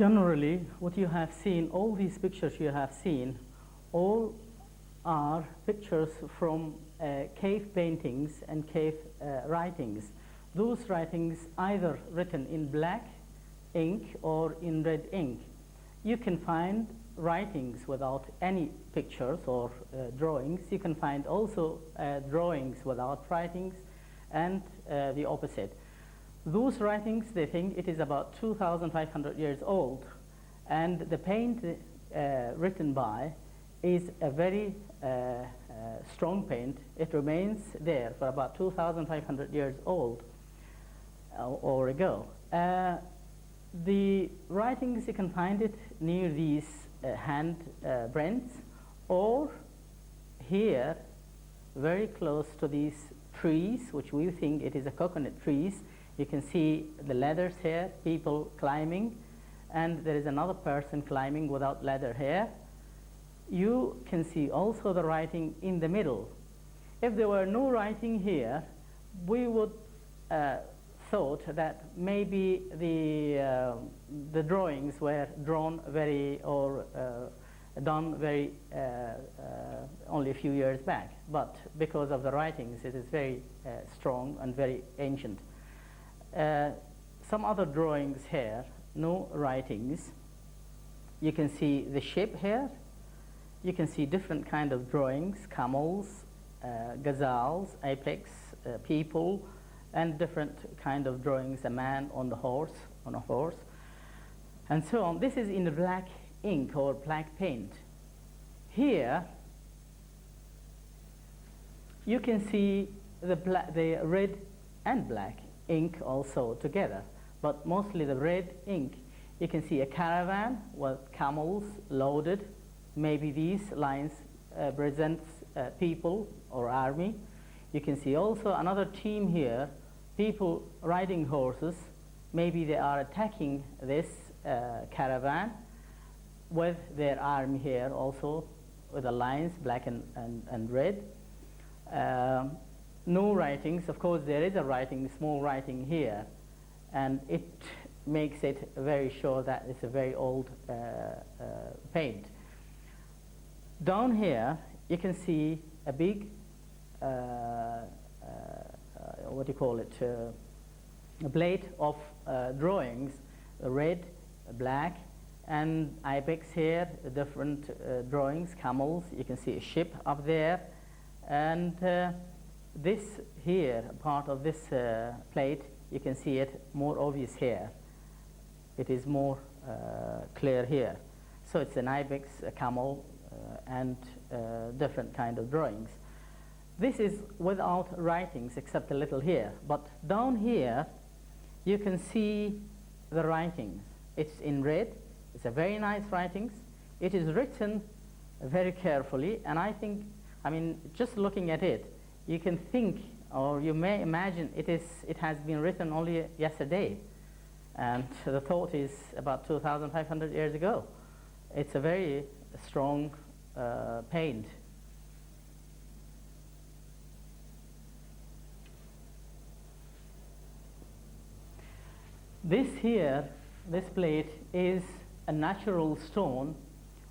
Generally, what you have seen, all these pictures you have seen, all are pictures from cave paintings and cave writings. Those writings either written in black ink or in red ink. You can find writings without any pictures or drawings. You can find also drawings without writings, and the opposite. Those writings, they think it is about 2,500 years old, and the paint written by is a very strong paint. It remains there for about 2,500 years old or ago. The writings, you can find it near these hand prints, or here, very close to these trees, which we think it is a coconut trees. You can see the ladders here, people climbing, and there is another person climbing without ladder here. You can see also the writing in the middle. If there were no writing here, we would thought that maybe the drawings were drawn very or done very only a few years back. But because of the writings, it is very strong and very ancient. Some other drawings here, no writings. You can see the ship here. You can see different kind of drawings, camels, gazelles, apex, people, and different kind of drawings, a man on a horse, and so on. This is in black ink or black paint. Here, you can see the red and black ink also together, but mostly the red ink. You can see a caravan with camels loaded. Maybe these lines presents people or army. You can see also another team here, people riding horses. Maybe they are attacking this caravan with their army here also, with the lines black and red. No writings. Of course, there is a writing, small writing here, and it makes it very sure that it's a very old paint. Down here, you can see a big, what do you call it, a plate of drawings, red, black, and ibex here, different drawings, camels. You can see a ship up there, and this here, part of this plate, you can see it more obvious here. It is more clear here. So it's an ibex, a camel, and different kind of drawings. This is without writings except a little here, but down here you can see the writings. It's in red. It's a very nice writings. It is written very carefully, and I think, just looking at it, you can think, or you may imagine it has been written only yesterday, and the thought is about 2,500 years ago. It's a very strong paint. This here, this plate, is a natural stone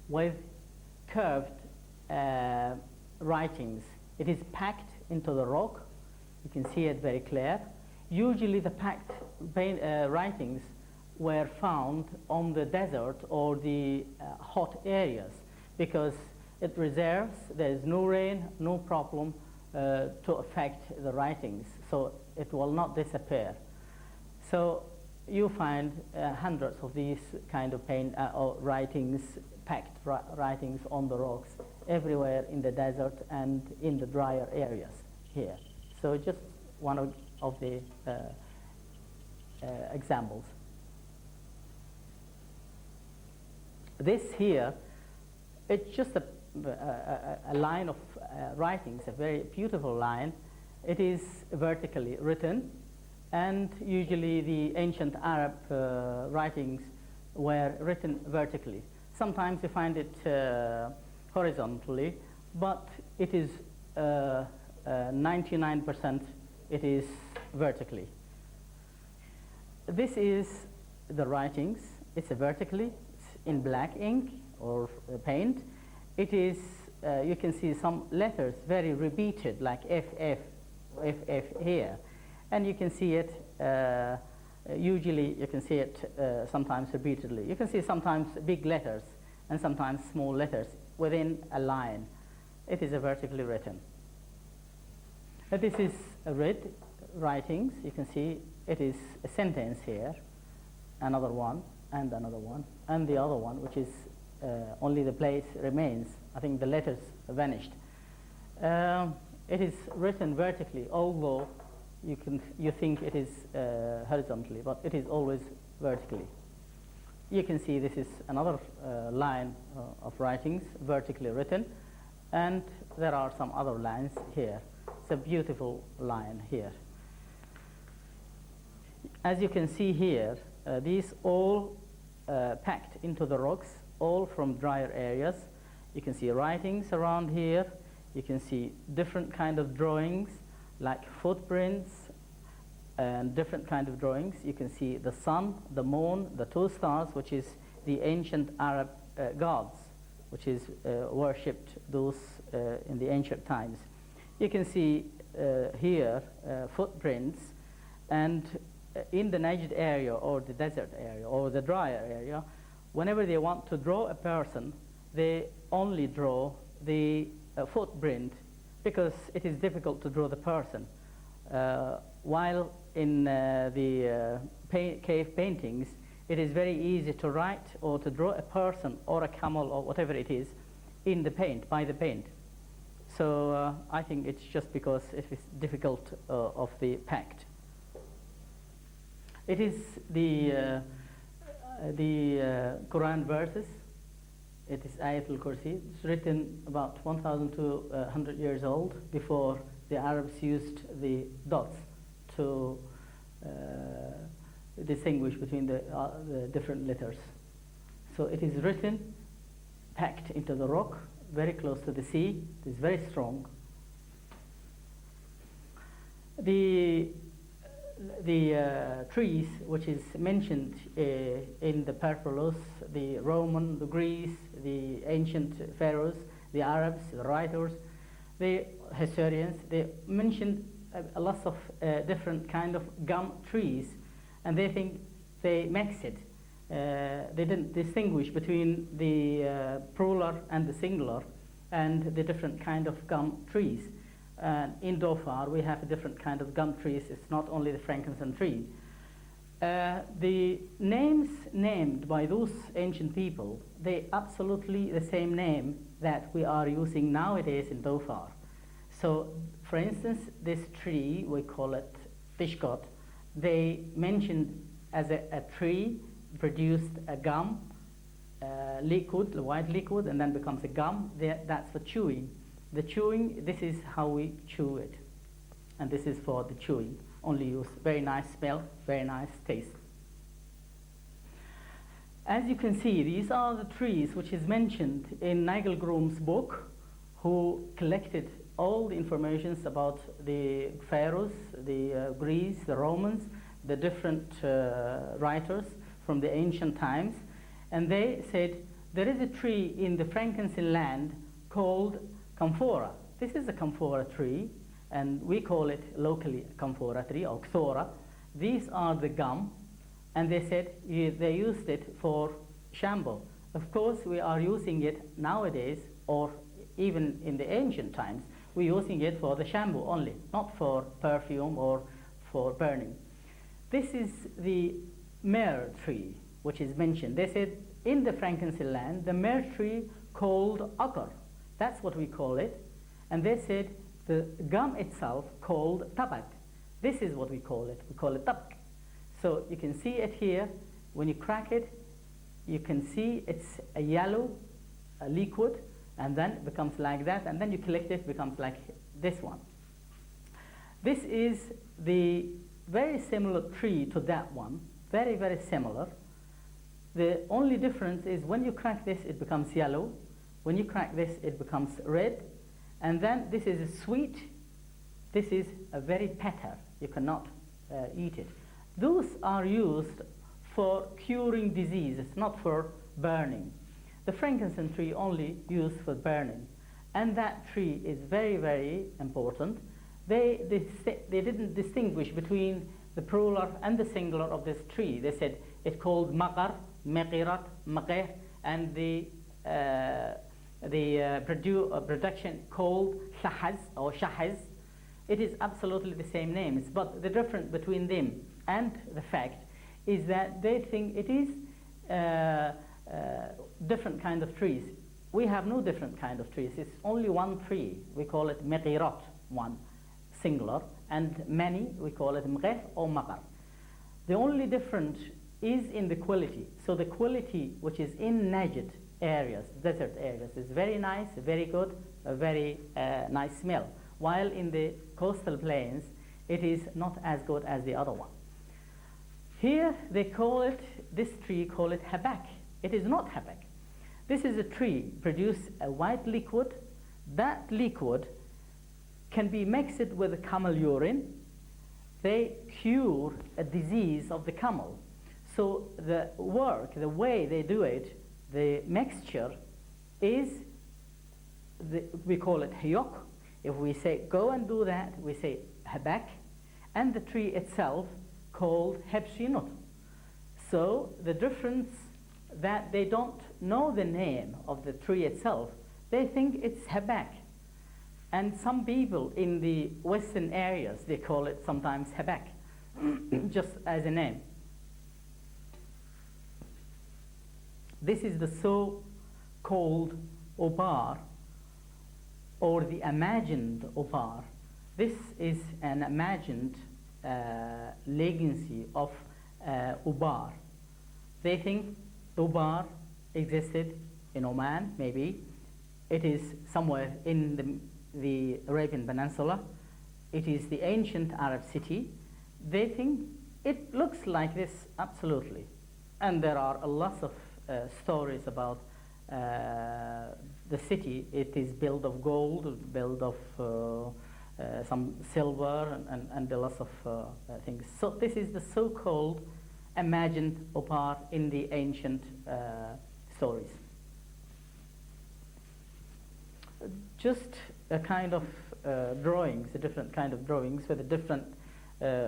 with curved writings. It is packed into the rock. You can see it very clear. Usually the packed writings were found on the desert or the hot areas, because it reserves, there is no rain, no problem to affect the writings, so it will not disappear. So you find hundreds of these kind of paint or writings, packed writings on the rocks everywhere in the desert and in the drier areas here. So just one of the examples. This here, it's just a line of writings, a very beautiful line. It is vertically written, and usually the ancient Arab writings were written vertically. Sometimes you find it horizontally, but it is 99% it is vertically. This is the writings, it's a vertically, it's in black ink or paint. It is, you can see some letters very repeated, like FF, FF here. And you can see it, usually you can see it sometimes repeatedly. You can see sometimes big letters and sometimes small letters within a line. It is a vertically written. This is a red writings. You can see it is a sentence here, another one, and another one, and the other one, which is only the place remains. I think the letters vanished. It is written vertically, although you think it is horizontally, but it is always vertically. You can see this is another line of writings, vertically written, and there are some other lines here. It's a beautiful line here. As you can see here, these all packed into the rocks, all from drier areas. You can see writings around here. You can see different kind of drawings, like footprints and different kind of drawings. You can see the sun, the moon, the two stars, which is the ancient Arab gods, which is worshipped those in the ancient times. You can see here footprints, and in the Najd area or the desert area or the drier area, whenever they want to draw a person, they only draw the footprint, because it is difficult to draw the person. While in the cave paintings, it is very easy to write or to draw a person or a camel or whatever it is in the paint, by the paint. So I think it's just because it is difficult of the pact. It is the Quran verses. It is Ayatul Kursi. It's written about 1,200 years old, before the Arabs used the dots to distinguish between the different letters. So it is written, packed into the rock, very close to the sea. It is very strong. The trees, which is mentioned in the Perpolos, the Roman, the Greece, the ancient pharaohs, the Arabs, the writers, the historians, they mentioned a lot of different kind of gum trees, and they think they mix it. They didn't distinguish between the plural and the singular and the different kind of gum trees. In Dhofar, we have a different kind of gum trees. It's not only the frankincense tree. The names named by those ancient people, they absolutely the same name that we are using nowadays in Dhofar. So, for instance, this tree, we call it Tishkot. They mentioned as a tree produced a gum, liquid, a white liquid, and then becomes a gum. That's for chewing. The chewing, this is how we chew it. And this is for the chewing. Only use. Very nice smell, very nice taste. As you can see, these are the trees which is mentioned in Nigel Groom's book, who collected all the information about the pharaohs, the Greeks, the Romans, the different writers from the ancient times. And they said, there is a tree in the frankincense land called camphora. This is a camphora tree, and we call it locally camphora tree or kthora. These are the gum, and they said they used it for shampoo. Of course, we are using it nowadays, or even in the ancient times, we're using it for the shampoo only, not for perfume or for burning. This is the myrrh tree, which is mentioned. They said in the frankincense land, the myrrh tree called akar. That's what we call it. And they said the gum itself called tabak. This is what we call it. We call it tabak. So you can see it here. When you crack it, you can see it's a yellow liquid, and then it becomes like that, and then you collect it, becomes like this one. This is the very similar tree to that one. Very, very similar. The only difference is when you crack this, it becomes yellow. When you crack this, it becomes red. And then this is sweet. This is a very bitter. You cannot eat it. Those are used for curing diseases, not for burning. The frankincense tree only used for burning. And that tree is very, very important. They didn't distinguish between the plural and the singular of this tree. They said it's called maqar, meqirat, maqeh, and the production called shahaz or shahaz. It is absolutely the same names, but the difference between them and the fact is that they think it is different kind of trees. We have no different kind of trees. It's only one tree. We call it meqirat, one, singular, and many we call it mqeh or maqar. The only difference is in the quality. So the quality which is in Najd areas, desert areas, is very nice, very good, a very nice smell. While in the coastal plains, it is not as good as the other one. Here they call it, this tree call it habak. It is not habak. This is a tree, produce a white liquid. That liquid can be mixed with the camel urine. They cure a disease of the camel. So the work, the way they do it, the mixture is, we call it hiyok. If we say go and do that, we say habak, and the tree itself called hebshinut. So the difference that they don't know the name of the tree itself, they think it's habak. And some people in the western areas, they call it sometimes habak, just as a name. This is the so-called opar, or the imagined opar. This is an imagined legacy of ubar. They think ubar existed in Oman, maybe. It is somewhere in the Arabian Peninsula. It is the ancient Arab city. They think it looks like this, absolutely. And there are a lot of stories about the city. It is built of gold, built of some silver, and a lot of things. So this is the so-called imagined opar in the ancient stories. Just a kind of drawings, a different kind of drawings with different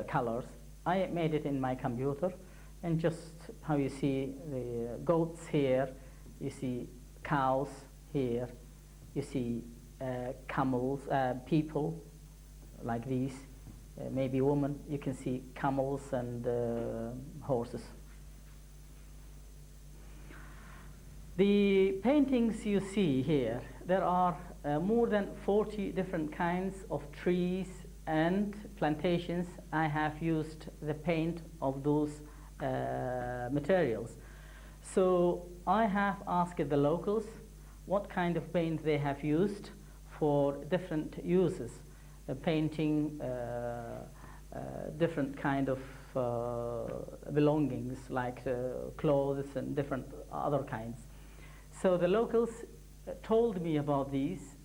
colors. I made it in my computer, and just how you see the goats here, you see cows here, you see camels, people like these, maybe women, you can see camels and horses. The paintings you see here, there are more than 40 different kinds of trees and plantations. I have used the paint of those materials. So I have asked the locals what kind of paint they have used for different uses, painting different kind of belongings like clothes and different other kinds. So the locals told me about these.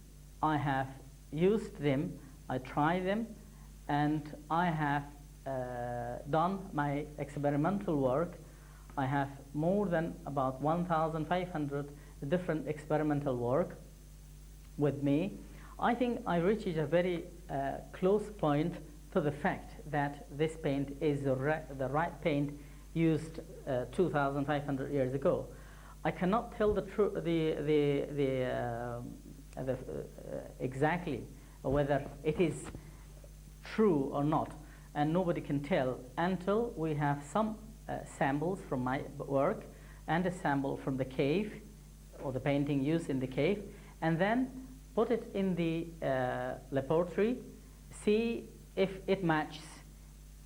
I have used them, I tried them, and I have done my experimental work. I have more than about 1,500 different experimental work with me. I think I reached a very close point to the fact that this paint is the right paint used 2,500 years ago. I cannot tell exactly whether it is true or not, and nobody can tell until we have some samples from my work and a sample from the cave or the painting used in the cave, and then put it in the laboratory, see if it matches.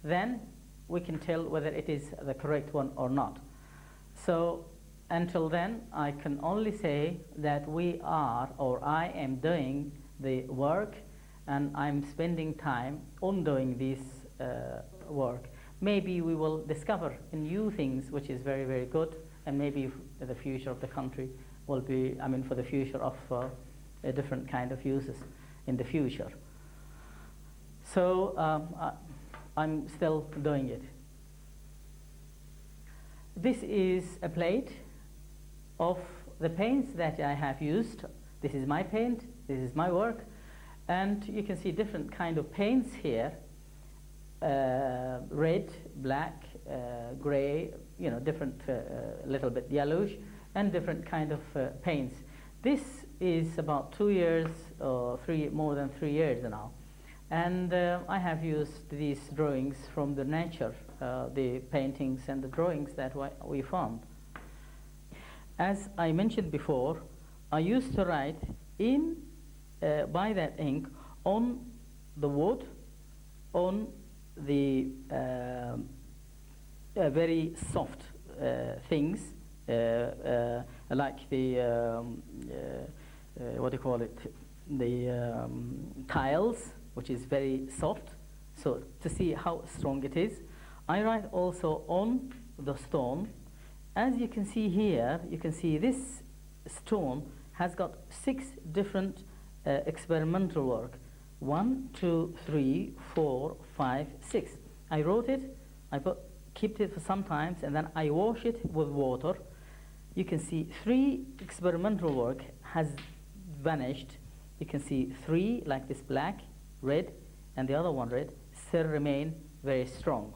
Then we can tell whether it is the correct one or not. So until then, I can only say that we are, or I am doing the work, and I'm spending time on doing this work. Maybe we will discover new things, which is very, very good, and maybe the future of the country will be, for the future of a different kind of uses in the future. So I'm still doing it. This is a plate of the paints that I have used. This is my paint, this is my work, and you can see different kind of paints here. Red, black, gray, different, little bit yellowish, and different kind of paints. This is about 2 years or more than 3 years now. And I have used these drawings from the nature, the paintings and the drawings that we found. As I mentioned before, I used to write by that ink on the wood, on the very soft things, like the, what do you call it, the tiles, which is very soft, so to see how strong it is. I write also on the stone. As you can see here, you can see this stone has got 6 different experimental work. 1, 2, 3, 4, 5, 6. I wrote it, kept it for some time, and then I wash it with water. You can see 3 experimental work has vanished. You can see 3 like this black, red, and the other one red still remain very strong.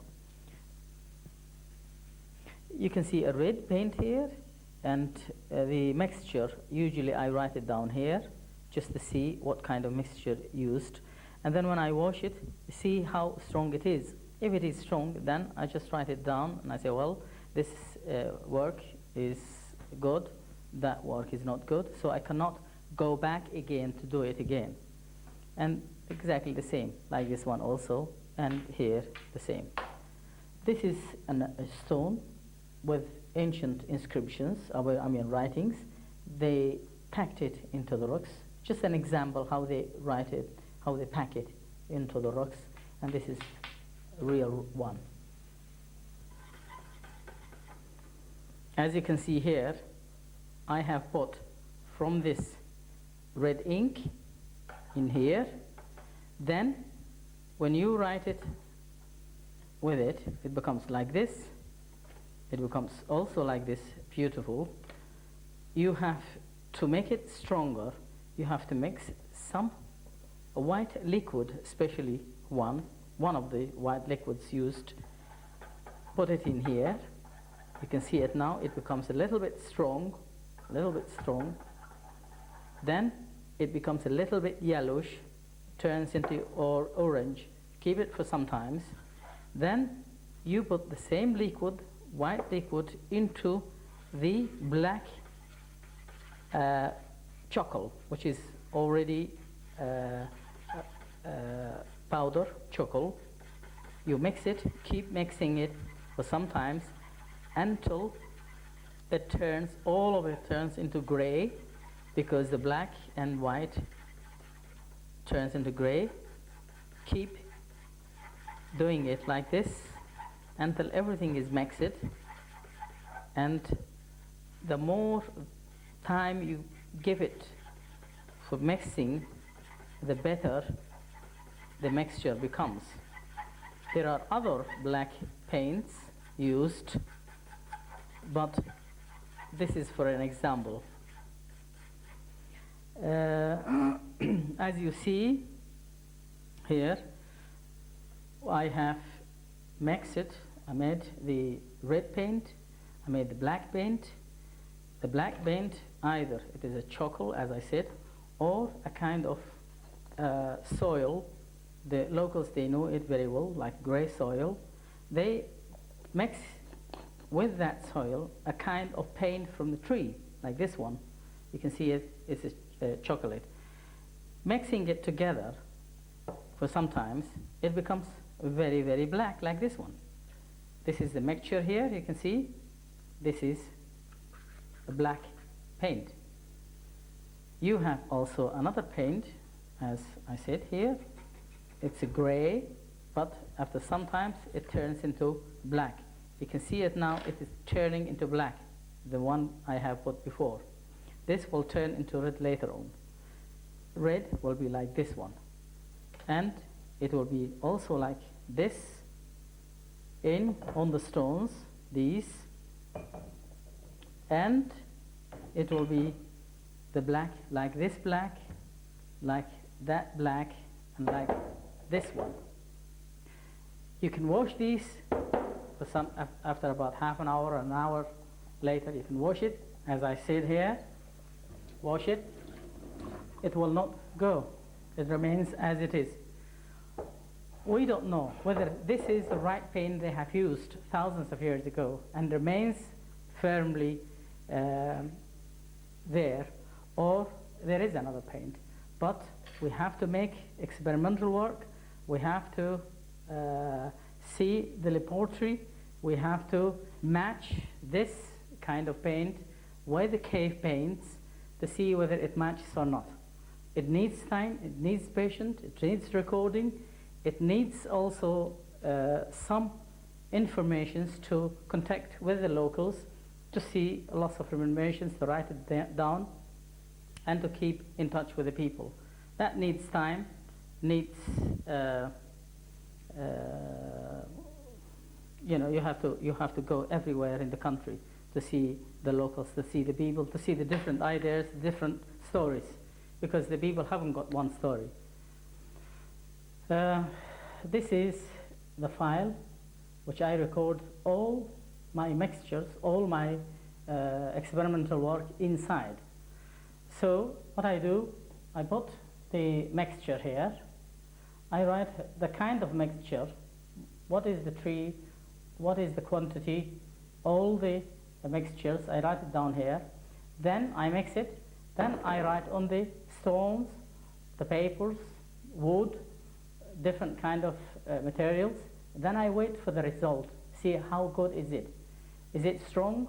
You can see a red paint here, and the mixture, usually I write it down here just to see what kind of mixture used. And then when I wash it, see how strong it is. If it is strong, then I just write it down and I say, well, this work is good, that work is not good, so I cannot go back again to do it again. And exactly the same, like this one also, and here the same. This is a stone with ancient inscriptions, writings. They packed it into the rocks. Just an example how they write it, how they pack it into the rocks, and this is a real one. As you can see here, I have put from this red ink in here. Then when you write it with it, it becomes like this. It becomes also like this, beautiful. You have to make it stronger. You have to mix some white liquid, especially one of the white liquids used. Put it in here. You can see it now. It becomes a little bit strong, Then it becomes a little bit yellowish, turns into orange. Keep it for some time. Then you put the same liquid, white liquid, into the black chocolate, which is already powder chocolate. You mix it, keep mixing it for some time until all of it turns into gray, because the black and white turns into gray. Keep doing it like this until everything is mixed, and the more time you give it for mixing, the better the mixture becomes. There are other black paints used, but this is for an example. As you see here, I have mixed it. I made the red paint, I made the black paint. The black paint, either it is a chocolate, as I said, or a kind of soil. The locals, they know it very well, like gray soil. They mix with that soil a kind of paint from the tree, like this one. You can see it's a chocolate. Mixing it together for some times, it becomes very, very black, like this one. This is the mixture here, you can see. This is a black paint. You have also another paint, as I said here. It's a gray, but after some times it turns into black. You can see it now, it is turning into black, the one I have put before. This will turn into red later on. Red will be like this one. And it will be also like this on the stones, these. and it will be the black, like this black, like that black, and like this one. You can wash these for some, after about half an hour or an hour later. You can wash it, as I said here. Wash it. It will not go. It remains as it is. We don't know whether this is the right paint they have used thousands of years ago and remains firmly there, or there is another paint. But we have to make experimental work. We have to see the laboratory. We have to match this kind of paint with the cave paints to see whether it matches or not. It needs time, it needs patience, it needs recording, it needs also some information to contact with the locals, to see lots of information, to write it down, and to keep in touch with the people. That needs time, needs you have to go everywhere in the country to see the locals, to see the people, to see the different ideas, different stories, because the people haven't got one story. This is the file which I record all my mixtures, all my experimental work inside. So what I do, I put the mixture here. I write the kind of mixture, what is the tree, what is the quantity, all the mixtures, I write it down here. Then I mix it. Then I write on the stones, the papers, wood, different kind of materials. Then I wait for the result, see how good is it. Is it strong?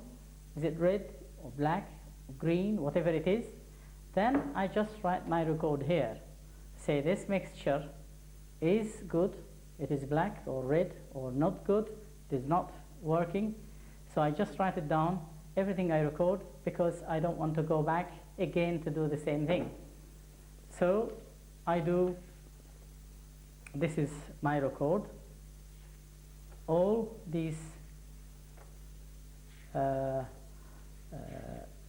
Is it red or black or green, whatever it is? Then I just write my record here. Say this mixture is good, it is black or red or not good, it is not working. So I just write it down, everything I record, because I don't want to go back again to do the same thing. So I do, this is my record. All these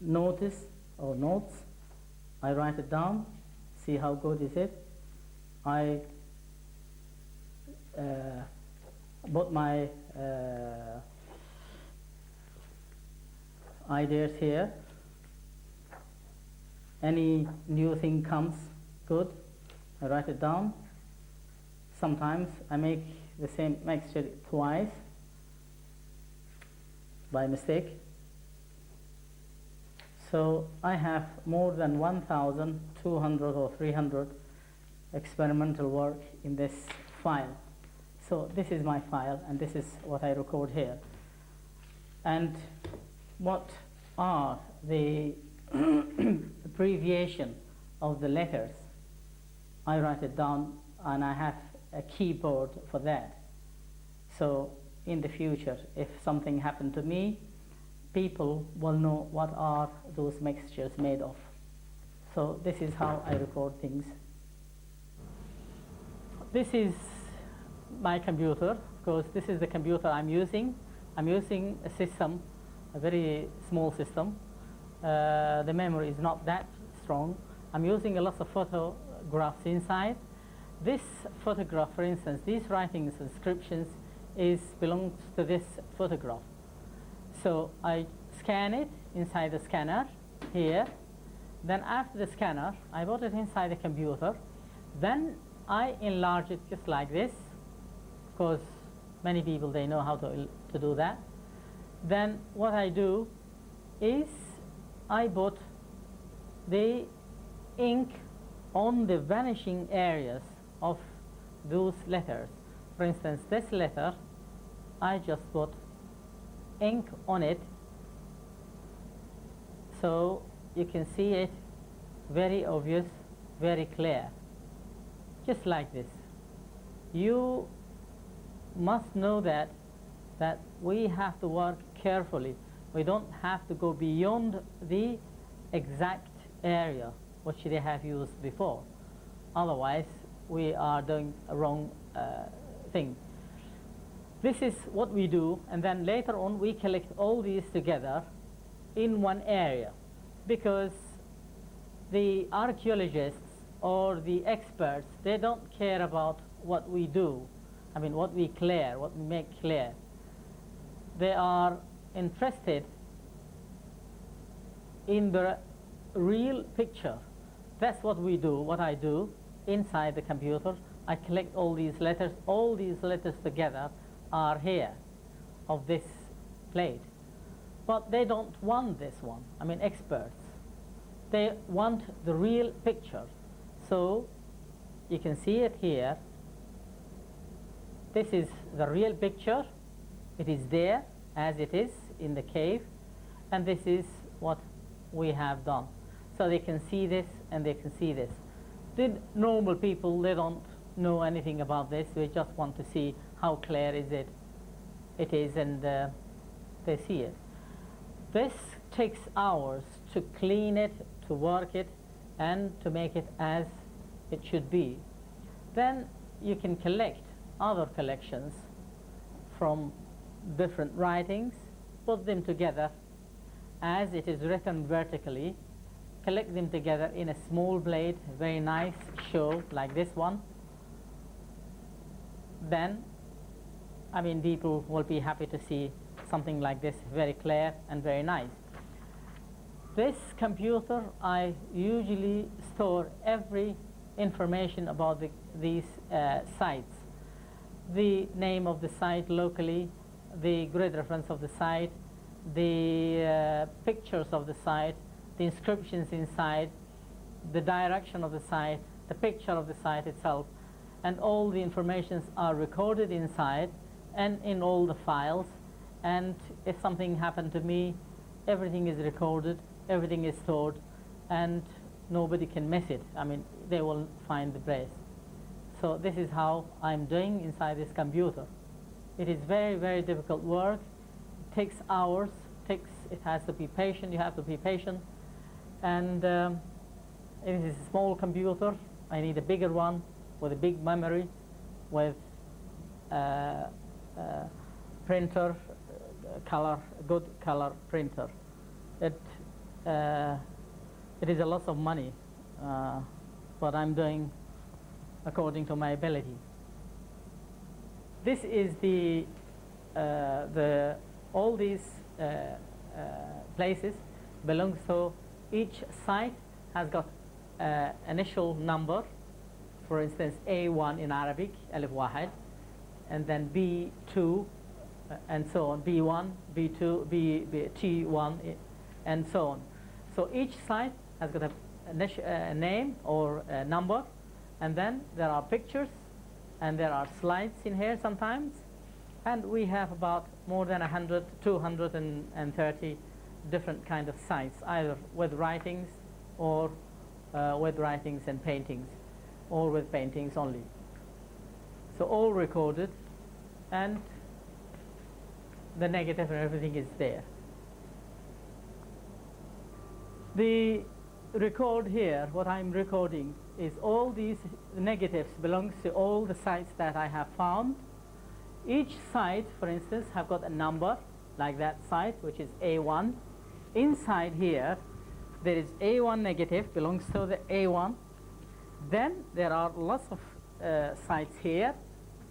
notice or notes, I write it down, see how good is it. I put my ideas here. Any new thing comes good, I write it down. Sometimes I make the same mixture twice by mistake. So I have more than 1,200 or 300 experimental work in this file. So this is my file, and this is what I record here. And what are the abbreviation of the letters? I write it down, and I have a keyboard for that. So in the future, if something happened to me, people will know what are those mixtures made of. So this is how I record things. This is my computer, because this is the computer I'm using. I'm using a system, a very small system. The memory is not that strong. I'm using a lot of photographs inside. This photograph, for instance, these writings and inscriptions belongs to this photograph. So I scan it inside the scanner here. Then after the scanner, I put it inside the computer. Then I enlarge it just like this, because many people, they know how to do that. Then what I do is I put the ink on the vanishing areas of those letters. For instance, this letter, I just put ink on it, so you can see it very obvious, very clear, just like this. You must know that we have to work carefully. We don't have to go beyond the exact area which they have used before. Otherwise, we are doing a wrong thing. This is what we do, and then later on we collect all these together in one area, because the archaeologists or the experts, they don't care about what we do, I mean what we clear, what we make clear. They are interested in the real picture. That's what we do, what I do inside the computer. I collect all these letters together are here of this plate. But they don't want this one, I mean experts. They want the real picture. So you can see it here. This is the real picture. It is there as it is in the cave, and this is what we have done. So they can see this and they can see this. The normal people, they don't know anything about this. They just want to see how clear it is, and they see it. This takes hours to clean it, to work it, and to make it as it should be. Then you can collect other collections from different writings, put them together as it is written vertically, collect them together in a small blade, very nice show like this one. Then, I mean, people will be happy to see something like this, very clear and very nice. This computer, I usually store every information about these sites. The name of the site locally, the grid reference of the site, the pictures of the site, the inscriptions inside, the direction of the site, the picture of the site itself, and all the informations are recorded inside and in all the files. And if something happened to me, everything is recorded, everything is stored, and nobody can miss it. I mean, they will find the place. So this is how I'm doing inside this computer. It is very, very difficult work. It takes hours. It has to be patient. You have to be patient. And it is a small computer. I need a bigger one with a big memory, with printer, good color printer. It is a lot of money, but I'm doing according to my ability. This is all these places belongs to each site has got initial number. For instance, A1 in Arabic, Alif Wahid, and then B2, and so on, B1, B2, T1, and so on. So each site has got a name or a number, and then there are pictures, and there are slides in here sometimes, and we have about more than 100, 230 different kind of sites, either with writings or with writings and paintings, or with paintings only. So all recorded, and the negative and everything is there. The record here, what I'm recording, is all these negatives belongs to all the sites that I have found. Each site, for instance, have got a number, like that site, which is A1. Inside here, there is A1 negative, belongs to the A1. Then there are lots of sites here.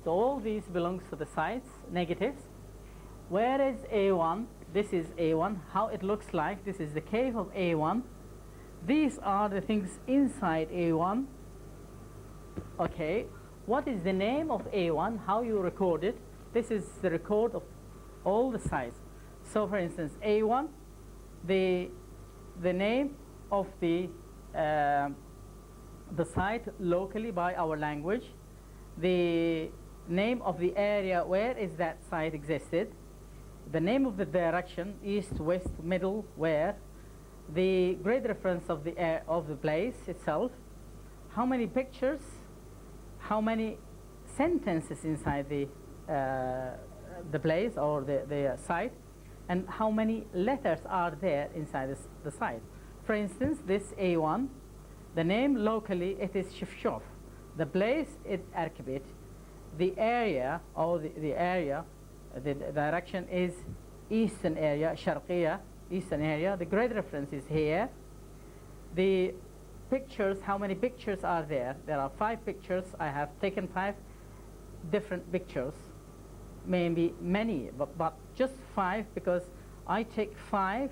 So all these belongs to the sites, negatives. Where is A1? This is A1, how it looks like. This is the cave of A1. These are the things inside A1. Okay, what is the name of A1? How you record it? This is the record of all the sites. So for instance, A1, the name of the site locally by our language, the name of the area where is that site existed, the name of the direction, east, west, middle, where, the grid reference of the place itself, how many pictures, how many sentences inside the place or the site, and how many letters are there inside the site. For instance, this A1, the name locally, it is Shifshof. The place is Arkbit. The area, or the area, the direction is eastern area, Sharqiya, eastern area. The grid reference is here. The pictures, how many pictures are there? There are 5 pictures. I have taken 5 different pictures, maybe many, but just 5, because I take 5,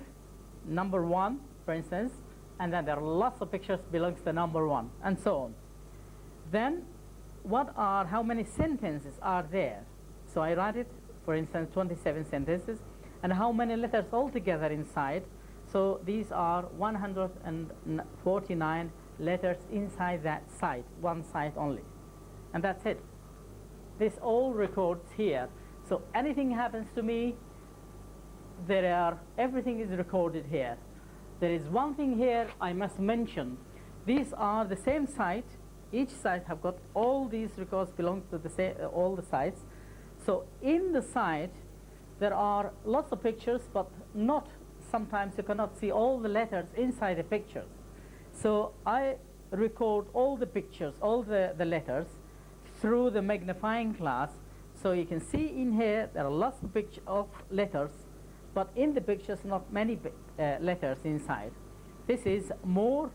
number 1, for instance, and then there are lots of pictures belongs to number 1, and so on. Then, how many sentences are there? So I write it, for instance, 27 sentences, and how many letters altogether inside? So these are 149 letters inside that site, one site only, and that's it. This all records here. So anything happens to me, everything is recorded here. There is one thing here I must mention. These are the same site. Each site have got all these records belong to all the sites. So in the site, there are lots of pictures, but sometimes you cannot see all the letters inside the pictures. So I record all the pictures, all the letters, through the magnifying glass. So you can see in here there are lots of letters, but in the pictures not many letters inside. This is more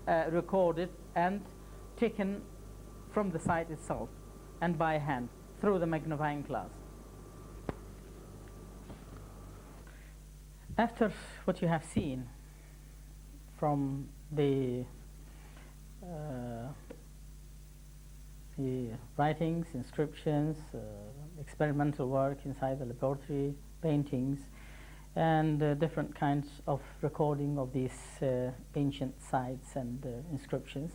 recorded and taken from the site itself and by hand through the magnifying glass. After what you have seen from the writings, inscriptions, experimental work inside the laboratory, paintings, and different kinds of recording of these ancient sites and inscriptions,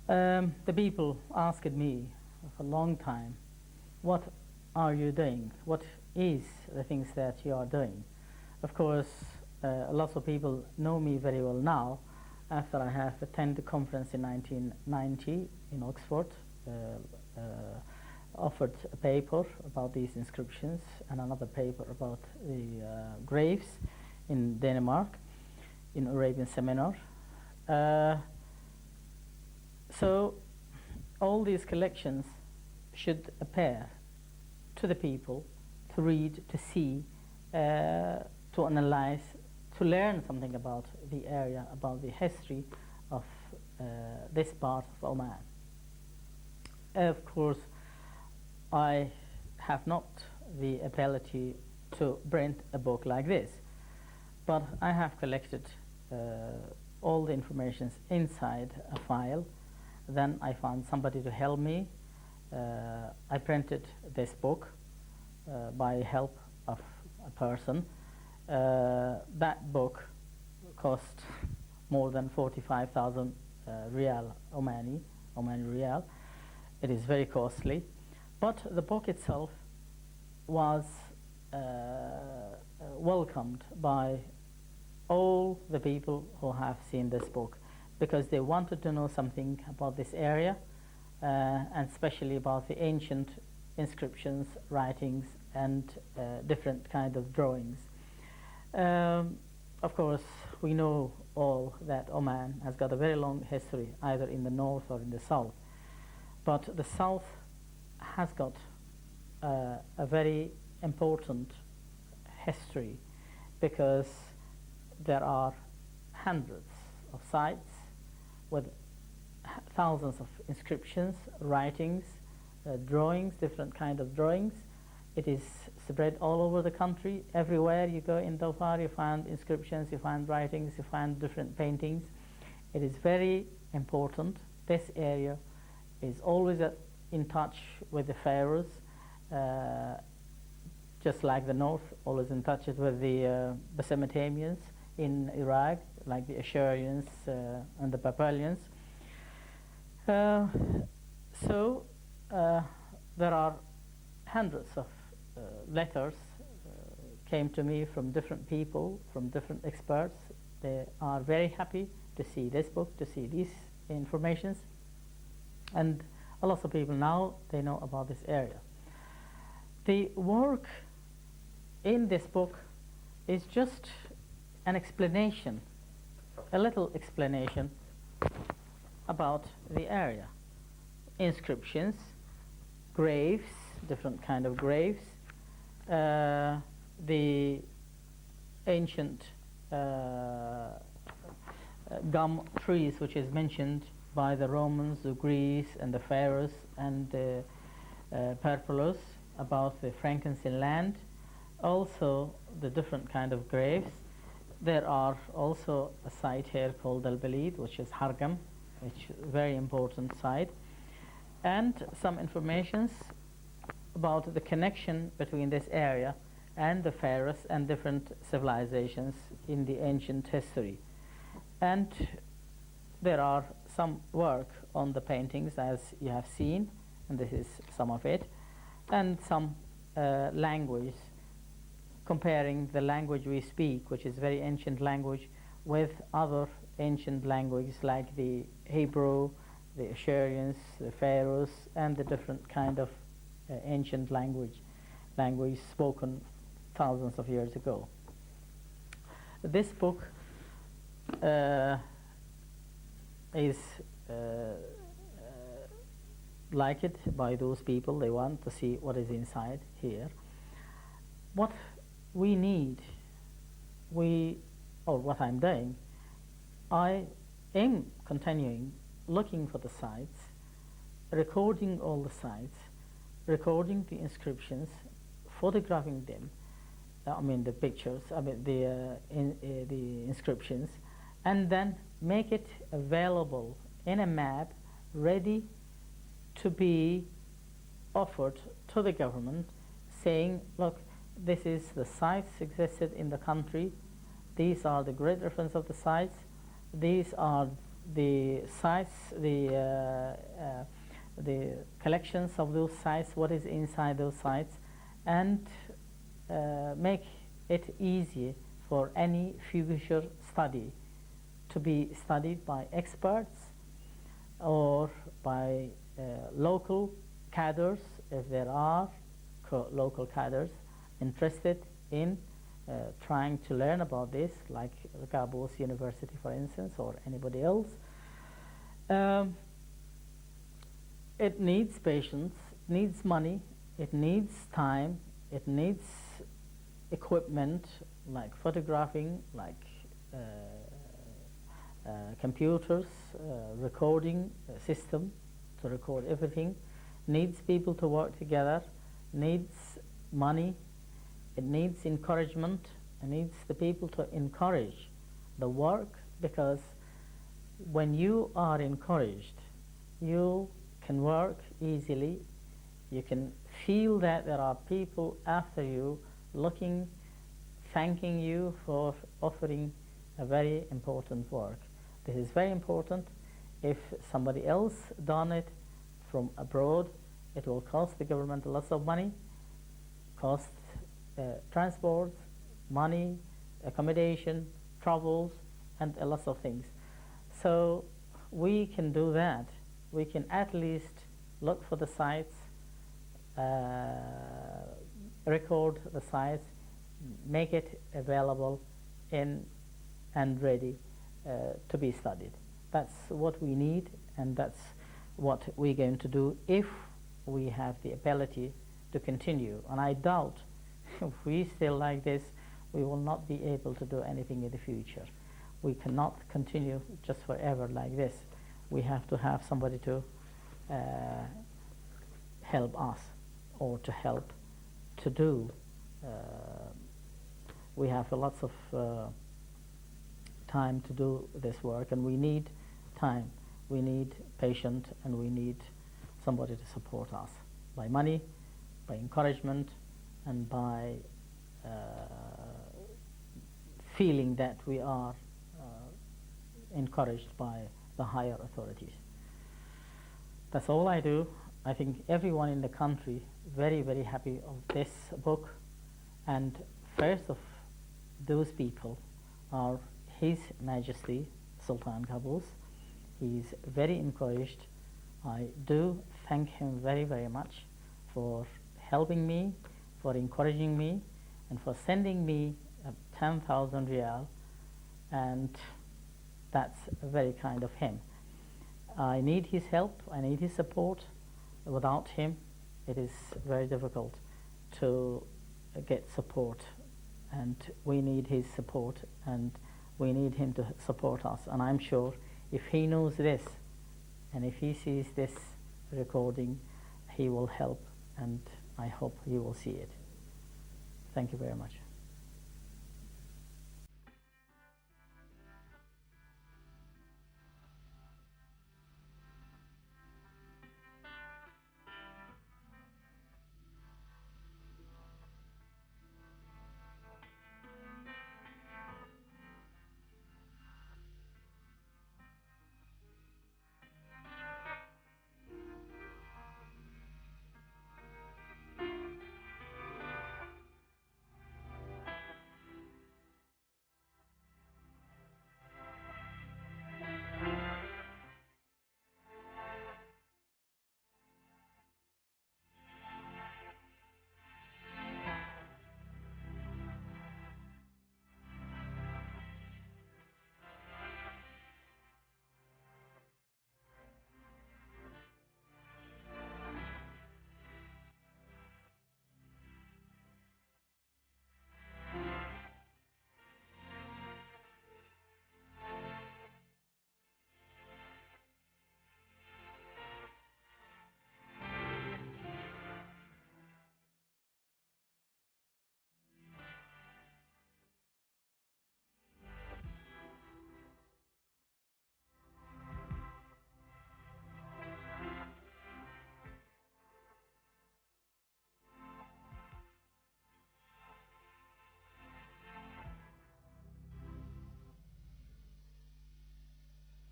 the people asked me for a long time, what are you doing? What is the things that you are doing? Of course, lots of people know me very well now, after I have attended a conference in 1990 in Oxford, offered a paper about these inscriptions and another paper about the graves in Denmark, in Arabian seminar. So all these collections should appear to the people, to read, to see, to analyze, to learn something about the area, about the history of this part of Oman. Of course, I have not the ability to print a book like this, but I have collected all the information inside a file. Then I found somebody to help me. I printed this book by help of a person. That book cost more than 45,000 rial, Omani rial. It is very costly, but the book itself was welcomed by all the people who have seen this book, because they wanted to know something about this area, and especially about the ancient inscriptions, writings, and different kind of drawings. Of course, we know all that Oman has got a very long history, either in the north or in the south. But the south has got a very important history, because there are hundreds of sites with thousands of inscriptions, writings, drawings, different kind of drawings. It is spread all over the country. Everywhere you go in ظفار, you find inscriptions, you find writings, you find different paintings. It is very important. This area is always in touch with the pharaohs, just like the north, always in touch with the Mesopotamians in Iraq, like the Assyrians and the Babylonians. So there are hundreds of letters came to me from different people, from different experts. They are very happy to see this book, to see these informations, and a lot of people now, they know about this area. The work in this book is just an explanation, a little explanation about the area. Inscriptions, graves, different kind of graves, the ancient gum trees, which is mentioned by the Romans, the Greeks, and the pharaohs, and the Perpolos, about the frankincense land. Also, the different kind of graves. There are also a site here called Al-Balid, which is Hargam, which is a very important site, and some informations about the connection between this area and the pharaohs and different civilizations in the ancient history. And there are some work on the paintings, as you have seen, and this is some of it, and some language, comparing the language we speak, which is very ancient language, with other ancient languages like the Hebrew, the Assyrians, the pharaohs, and the different kind of ancient language spoken thousands of years ago. This book is liked by those people. They want to see what is inside here. What we need, or what I'm doing, I am continuing looking for the sites, recording all the sites, recording the inscriptions, photographing them, the pictures, the inscriptions, and then make it available in a map ready to be offered to the government, saying, look, this is the sites existed in the country, these are the great reference of the sites, these are the sites, the collections of those sites, what is inside those sites, and make it easy for any future study to be studied by experts or by local cadres, if there are local cadres interested in trying to learn about this, like Kabul University, for instance, or anybody else. It needs patience, it needs money, it needs time, it needs equipment like photographing, like computers, recording system to record everything, needs people to work together, needs money, it needs encouragement, it needs the people to encourage the work, because when you are encouraged, you can work easily, you can feel that there are people after you looking, thanking you for offering a very important work. This is very important. If somebody else done it from abroad, it will cost the government lots of money, cost transport, money, accommodation, travels, and a lot of things. So we can do that. We can at least look for the sites, record the sites, make it available in and ready to be studied. That's what we need, and that's what we're going to do if we have the ability to continue. And I doubt if we still like this, we will not be able to do anything in the future. We cannot continue just forever like this. We have to have somebody to help us, or to help to do. We have lots of time to do this work, and we need time, we need patience, and we need somebody to support us by money, by encouragement, and by feeling that we are encouraged by the higher authorities. That's all I do. I think everyone in the country very, very happy of this book, and first of those people are His Majesty Sultan Qaboos. He is very encouraged. I do thank him very, very much for helping me, for encouraging me, and for sending me 10,000 riyal, and that's very kind of him. I need his help, I need his support. Without him, it is very difficult to get support and we need his support, and we need him to support us. And I'm sure if he knows this, and if he sees this recording, he will help, and I hope he will see it. Thank you very much.